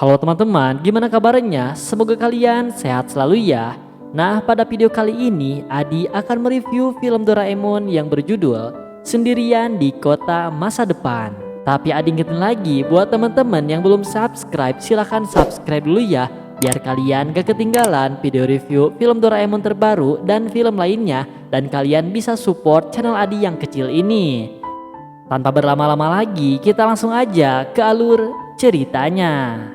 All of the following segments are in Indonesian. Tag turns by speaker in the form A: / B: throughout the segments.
A: Halo teman-teman, gimana kabarnya? Semoga kalian sehat selalu ya. Nah, pada video kali ini Adi akan mereview film Doraemon yang berjudul Sendirian di Kota Masa Depan. Tapi Adi ingetin lagi buat teman-teman yang belum subscribe, silahkan subscribe dulu ya, biar kalian gak ketinggalan video review film Doraemon terbaru dan film lainnya, dan kalian bisa support channel Adi yang kecil ini. Tanpa berlama-lama lagi, kita langsung aja ke alur ceritanya.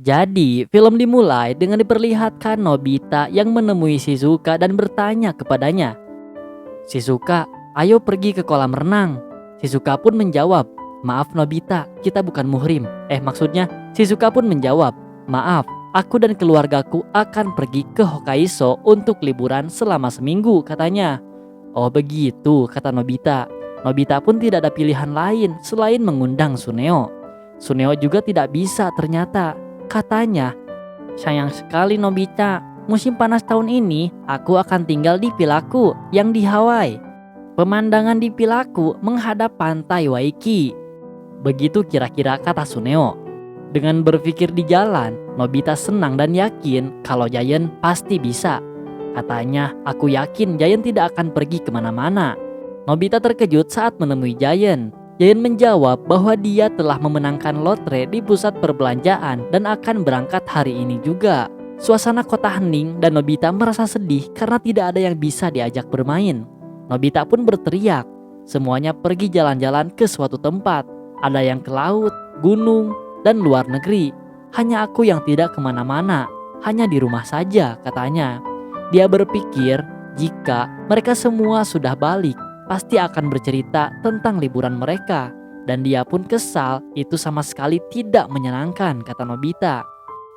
A: Jadi, film dimulai dengan diperlihatkan Nobita yang menemui Shizuka dan bertanya kepadanya, "Shizuka, ayo pergi ke kolam renang." Shizuka pun menjawab, "Maaf Nobita, kita bukan muhrim." Maksudnya Shizuka pun menjawab, "Maaf, aku dan keluargaku akan pergi ke Hokkaido untuk liburan selama seminggu," katanya. "Oh begitu," kata Nobita. Nobita pun tidak ada pilihan lain selain mengundang Suneo. Suneo juga tidak bisa ternyata. Katanya, "Sayang sekali Nobita, musim panas tahun ini aku akan tinggal di villaku yang di Hawaii. Pemandangan di villaku menghadap pantai Waikiki." Begitu kira-kira kata Suneo. Dengan berpikir di jalan, Nobita senang dan yakin kalau Giant pasti bisa. Katanya, "Aku yakin Giant tidak akan pergi kemana-mana." Nobita terkejut saat menemui Giant. Giant menjawab bahwa dia telah memenangkan lotre di pusat perbelanjaan dan akan berangkat hari ini juga. Suasana kota hening dan Nobita merasa sedih karena tidak ada yang bisa diajak bermain. Nobita pun berteriak. Semuanya pergi jalan-jalan ke suatu tempat. Ada yang ke laut, gunung, dan luar negeri. Hanya aku yang tidak kemana-mana, hanya di rumah saja, katanya. Dia berpikir jika mereka semua sudah balik, pasti akan bercerita tentang liburan mereka. Dan dia pun kesal, itu sama sekali tidak menyenangkan, kata Nobita.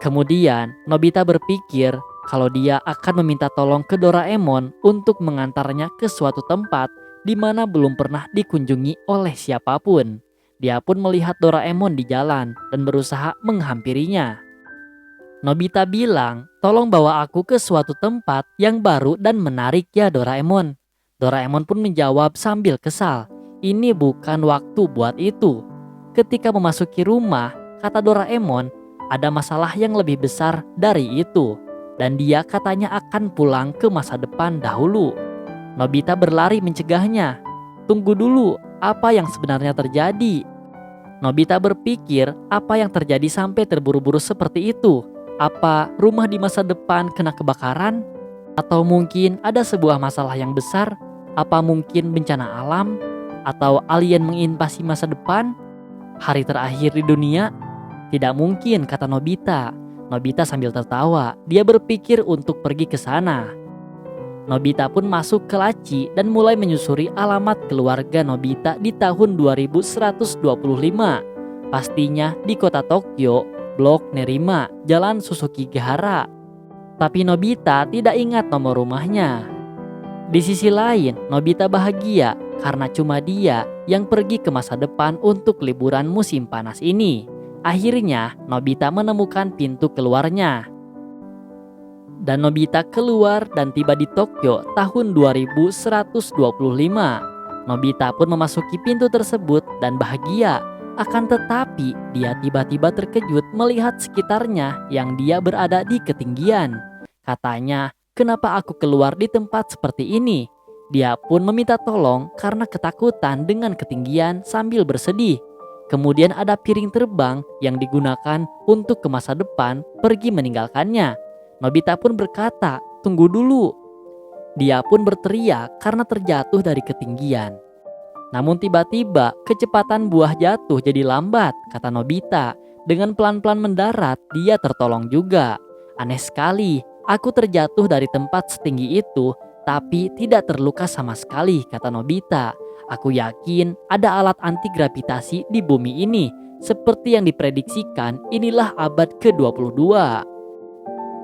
A: Kemudian Nobita berpikir kalau dia akan meminta tolong ke Doraemon untuk mengantarnya ke suatu tempat di mana belum pernah dikunjungi oleh siapapun. Dia pun melihat Doraemon di jalan dan berusaha menghampirinya. Nobita bilang, "Tolong bawa aku ke suatu tempat yang baru dan menarik ya Doraemon." Doraemon pun menjawab sambil kesal, "Ini bukan waktu buat itu." Ketika memasuki rumah, kata Doraemon, ada masalah yang lebih besar dari itu. Dan dia katanya akan pulang ke masa depan dahulu. Nobita berlari mencegahnya. "Tunggu dulu, apa yang sebenarnya terjadi?" Nobita berpikir apa yang terjadi sampai terburu-buru seperti itu. Apa rumah di masa depan kena kebakaran? Atau mungkin ada sebuah masalah yang besar? Apa mungkin bencana alam? Atau alien menginvasi masa depan? Hari terakhir di dunia? Tidak mungkin, kata Nobita. Nobita sambil tertawa. Dia berpikir untuk pergi ke sana. Nobita pun masuk ke laci dan mulai menyusuri alamat keluarga Nobita di tahun 2125. Pastinya di kota Tokyo, Blok Nerima, Jalan Susukigahara. Tapi Nobita tidak ingat nomor rumahnya. Di sisi lain, Nobita bahagia karena cuma dia yang pergi ke masa depan untuk liburan musim panas ini. Akhirnya, Nobita menemukan pintu keluarnya. Dan Nobita keluar dan tiba di Tokyo tahun 2125. Nobita pun memasuki pintu tersebut dan bahagia. Akan tetapi, dia tiba-tiba terkejut melihat sekitarnya yang dia berada di ketinggian. Katanya, "Kenapa aku keluar di tempat seperti ini?" Dia pun meminta tolong karena ketakutan dengan ketinggian sambil bersedih. Kemudian ada piring terbang yang digunakan untuk ke masa depan pergi meninggalkannya. Nobita pun berkata, "Tunggu dulu." Dia pun berteriak karena terjatuh dari ketinggian. Namun tiba-tiba kecepatan buah jatuh jadi lambat, kata Nobita. Dengan pelan-pelan mendarat, dia tertolong juga. "Aneh sekali. Aku terjatuh dari tempat setinggi itu, tapi tidak terluka sama sekali," kata Nobita. "Aku yakin ada alat anti gravitasi di bumi ini. Seperti yang diprediksikan, inilah abad ke-22.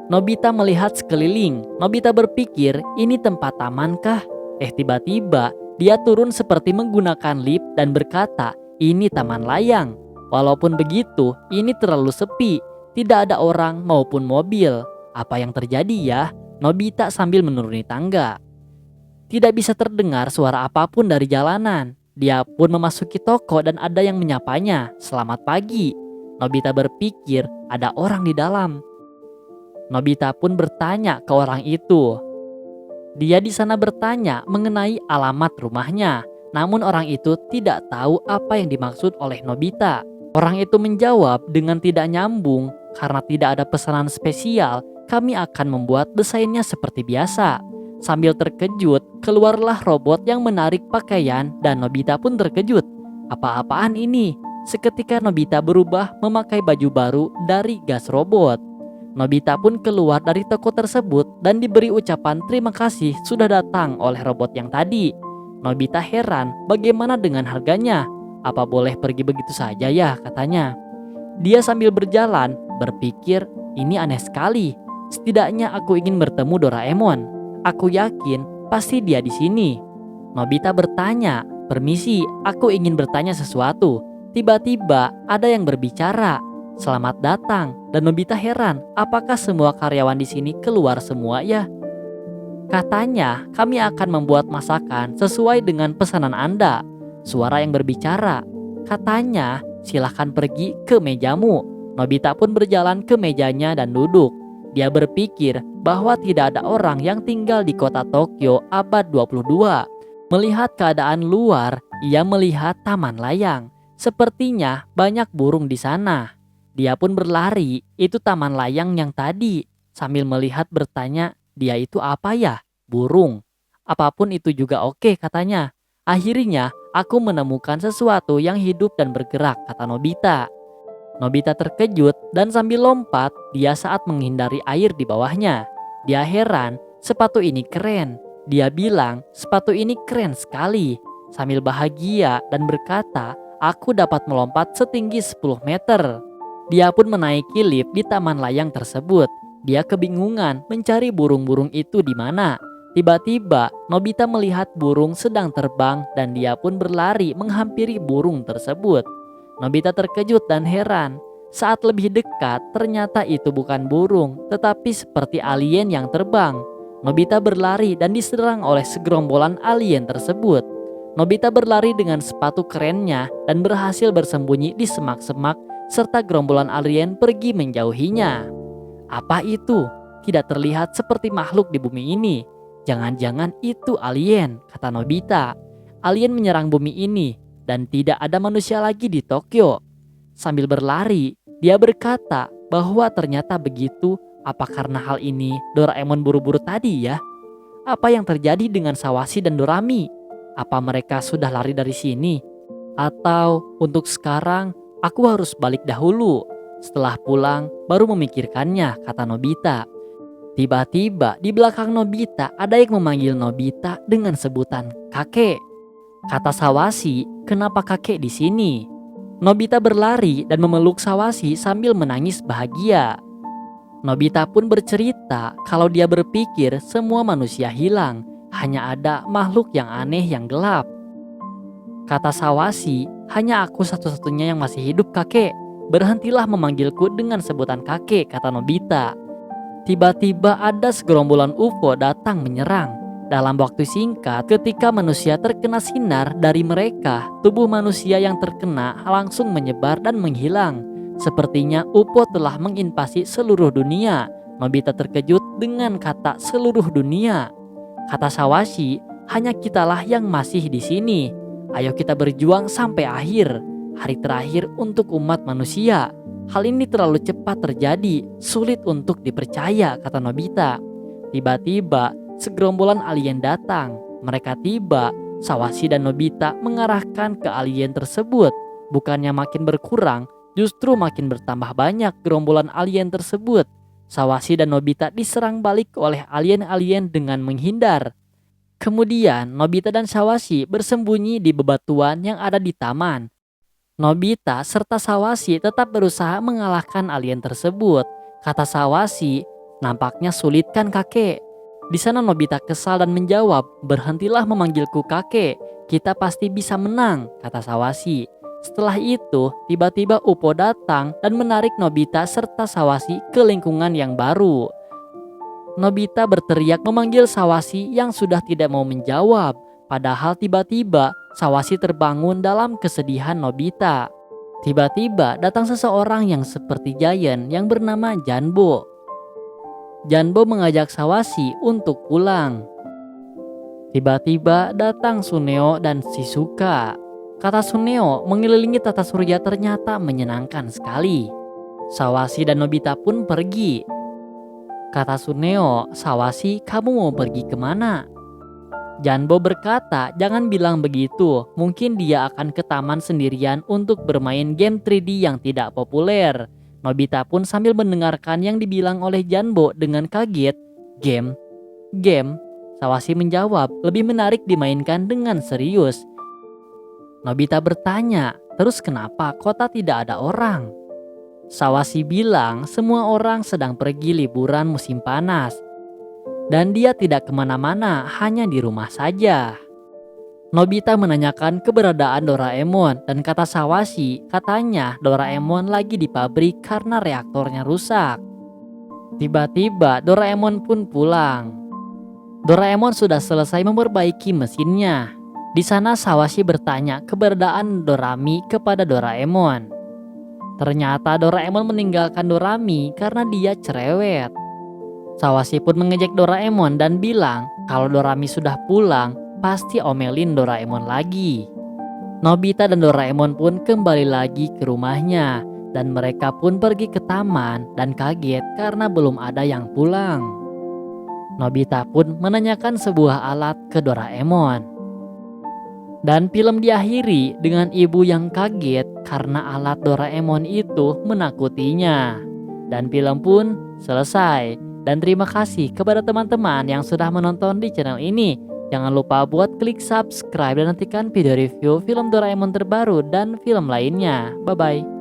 A: Nobita melihat sekeliling. Nobita berpikir, ini tempat taman kah? Tiba-tiba dia turun seperti menggunakan lift dan berkata, "Ini taman layang." Walaupun begitu, ini terlalu sepi. Tidak ada orang maupun mobil. Apa yang terjadi ya? Nobita sambil menuruni tangga. Tidak bisa terdengar suara apapun dari jalanan. Dia pun memasuki toko dan ada yang menyapanya. "Selamat pagi." Nobita berpikir ada orang di dalam. Nobita pun bertanya ke orang itu. Dia di sana bertanya mengenai alamat rumahnya. Namun orang itu tidak tahu apa yang dimaksud oleh Nobita. Orang itu menjawab dengan tidak nyambung, "Karena tidak ada pesanan spesial, kami akan membuat desainnya seperti biasa." Sambil terkejut, keluarlah robot yang menarik pakaian dan Nobita pun terkejut. Apa-apaan ini? Seketika Nobita berubah memakai baju baru dari gas robot. Nobita pun keluar dari toko tersebut dan diberi ucapan terima kasih sudah datang oleh robot yang tadi. Nobita heran bagaimana dengan harganya. "Apa boleh pergi begitu saja ya?" katanya. Dia sambil berjalan berpikir, "Ini aneh sekali. Setidaknya aku ingin bertemu Doraemon. Aku yakin pasti dia di sini." Nobita bertanya, "Permisi, aku ingin bertanya sesuatu." Tiba-tiba ada yang berbicara, "Selamat datang." Dan Nobita heran, apakah semua karyawan di sini keluar semua ya? Katanya, "Kami akan membuat masakan sesuai dengan pesanan Anda." Suara yang berbicara, katanya, "Silahkan pergi ke mejamu." Nobita pun berjalan ke mejanya dan duduk. Dia berpikir bahwa tidak ada orang yang tinggal di kota Tokyo abad 22. Melihat keadaan luar, ia melihat taman layang. Sepertinya banyak burung di sana. Dia pun berlari, itu taman layang yang tadi. Sambil melihat bertanya, "Dia itu apa ya?" "Burung." "Apapun itu juga oke," katanya. "Akhirnya aku menemukan sesuatu yang hidup dan bergerak," kata Nobita. Nobita terkejut dan sambil lompat, dia saat menghindari air di bawahnya. Dia heran, sepatu ini keren. Dia bilang, "Sepatu ini keren sekali." Sambil bahagia dan berkata, "Aku dapat melompat setinggi 10 meter." Dia pun menaiki lift di taman layang tersebut. Dia kebingungan mencari burung-burung itu di mana. Tiba-tiba Nobita melihat burung sedang terbang dan dia pun berlari menghampiri burung tersebut. Nobita terkejut dan heran. Saat lebih dekat, ternyata itu bukan burung, tetapi seperti alien yang terbang. Nobita berlari dan diserang oleh segerombolan alien tersebut. Nobita berlari dengan sepatu kerennya dan berhasil bersembunyi di semak-semak serta gerombolan alien pergi menjauhinya. "Apa itu? Tidak terlihat seperti makhluk di bumi ini. Jangan-jangan itu alien," kata Nobita. "Alien menyerang bumi ini dan tidak ada manusia lagi di Tokyo." Sambil berlari, dia berkata bahwa ternyata begitu. Apa karena hal ini Doraemon buru-buru tadi ya? Apa yang terjadi dengan Sawashi dan Dorami? Apa mereka sudah lari dari sini? Atau untuk sekarang aku harus balik dahulu. Setelah pulang baru memikirkannya, kata Nobita. Tiba-tiba di belakang Nobita ada yang memanggil Nobita dengan sebutan kakek. Kata Sawashi, "Kenapa kakek di sini?" Nobita berlari dan memeluk Sawashi sambil menangis bahagia. Nobita pun bercerita kalau dia berpikir semua manusia hilang, hanya ada makhluk yang aneh yang gelap. Kata Sawashi, "Hanya aku satu-satunya yang masih hidup kakek. Berhentilah memanggilku dengan sebutan kakek," kata Nobita. Tiba-tiba ada segerombolan UFO datang menyerang. Dalam waktu singkat, ketika manusia terkena sinar dari mereka, tubuh manusia yang terkena langsung menyebar dan menghilang. Sepertinya UFO telah menginvasi seluruh dunia. Nobita terkejut dengan kata seluruh dunia. Kata Sawashi, "Hanya kitalah yang masih di sini. Ayo kita berjuang sampai akhir. Hari terakhir untuk umat manusia. Hal ini terlalu cepat terjadi, sulit untuk dipercaya," kata Nobita. Tiba-tiba segerombolan alien datang. Mereka tiba, Sawashi dan Nobita mengarahkan ke alien tersebut. Bukannya makin berkurang, justru makin bertambah banyak gerombolan alien tersebut. Sawashi dan Nobita diserang balik oleh alien-alien dengan menghindar. Kemudian Nobita dan Sawashi bersembunyi di bebatuan yang ada di taman. Nobita serta Sawashi tetap berusaha mengalahkan alien tersebut. Kata Sawashi, "Nampaknya sulit kan kakek?" Di sana Nobita kesal dan menjawab, "Berhentilah memanggilku kakek. Kita pasti bisa menang," kata Sawashi. Setelah itu, tiba-tiba UFO datang dan menarik Nobita serta Sawashi ke lingkungan yang baru. Nobita berteriak memanggil Sawasi yang sudah tidak mau menjawab. Padahal tiba-tiba Sawasi terbangun dalam kesedihan Nobita. Tiba-tiba datang seseorang yang seperti Giant yang bernama Janbo. Janbo mengajak Sawasi untuk pulang. Tiba-tiba datang Suneo dan Shizuka. Kata Suneo, mengelilingi tata surya ternyata menyenangkan sekali. Sawasi dan Nobita pun pergi. Kata Suneo, Sawasi, kamu mau pergi kemana? Janbo berkata, jangan bilang begitu. Mungkin dia akan ke taman sendirian untuk bermain game 3D yang tidak populer. Nobita pun sambil mendengarkan yang dibilang oleh Janbo dengan kaget. Game? Game? Sawasi menjawab, lebih menarik dimainkan dengan serius. Nobita bertanya, terus kenapa kota tidak ada orang? Sawasi bilang semua orang sedang pergi liburan musim panas. Dan dia tidak kemana-mana, hanya di rumah saja. Nobita menanyakan keberadaan Doraemon dan kata Sawasi, katanya Doraemon lagi di pabrik karena reaktornya rusak. Tiba-tiba Doraemon pun pulang. Doraemon sudah selesai memperbaiki mesinnya. Di sana Sawasi bertanya keberadaan Dorami kepada Doraemon. Ternyata Doraemon meninggalkan Dorami karena dia cerewet. Sawasi pun mengejek Doraemon dan bilang kalau Dorami sudah pulang, pasti omelin Doraemon lagi. Nobita dan Doraemon pun kembali lagi ke rumahnya dan mereka pun pergi ke taman dan kaget karena belum ada yang pulang. Nobita pun menanyakan sebuah alat ke Doraemon. Dan film diakhiri dengan ibu yang kaget karena alat Doraemon itu menakutinya. Dan film pun selesai. Dan terima kasih kepada teman-teman yang sudah menonton di channel ini. Jangan lupa buat klik subscribe dan nantikan video review film Doraemon terbaru dan film lainnya. Bye-bye.